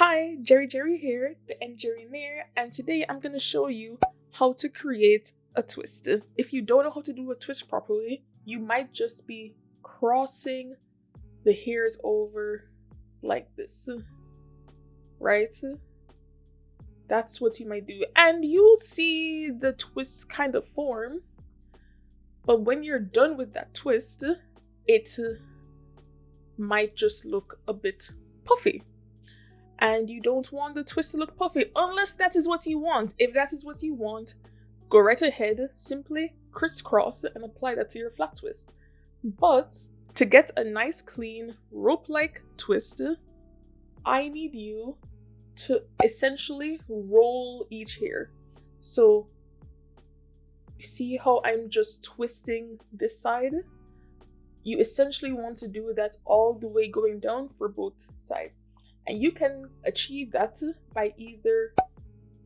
Hi, Jerry here, the Njerineer, and today I'm going to show you how to create a twist. If you don't know how to do a twist properly, you might just be crossing the hairs over like this, right? That's what you might do, and you'll see the twist kind of form, but when you're done with that twist, it might just look a bit puffy. And you don't want the twist to look puffy unless that is what you want. If that is what you want, go right ahead, simply crisscross and apply that to your flat twist. But to get a nice clean rope-like twist, I need you to essentially roll each hair. So see how I'm just twisting this side? You essentially want to do that all the way going down for both sides. And you can achieve that by either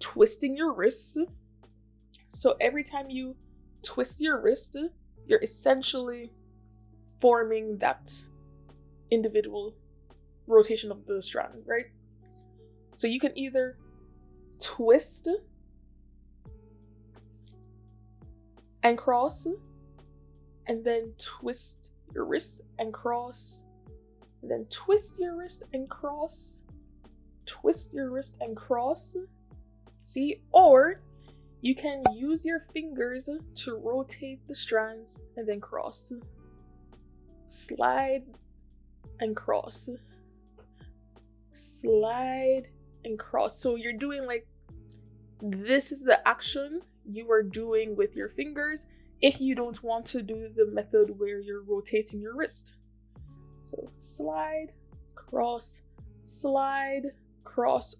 twisting your wrist. So every time you twist your wrist, you're essentially forming that individual rotation of the strand, right? So you can either twist and cross, and then twist your wrist and cross, and then twist your wrist and cross, twist your wrist and cross. See? Or you can use your fingers to rotate the strands and then cross. Slide and cross. Slide and cross. So you're doing like, this is the action you are doing with your fingers if you don't want to do the method where you're rotating your wrist. So slide, cross,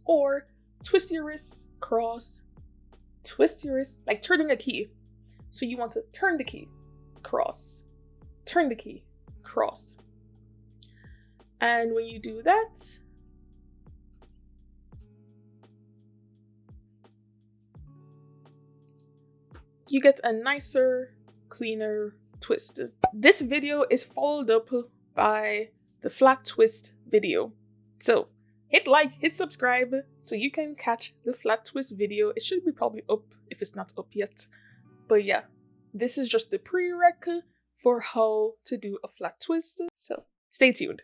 or twist your wrist, cross, twist your wrist, like turning a key. So you want to turn the key, cross, turn the key, cross. And when you do that, you get a nicer, cleaner twist. This video is followed up by the flat twist video. So hit like, hit subscribe so you can catch the flat twist video. It should be probably up if it's not up yet. But yeah, this is just the prereq for how to do a flat twist. So stay tuned.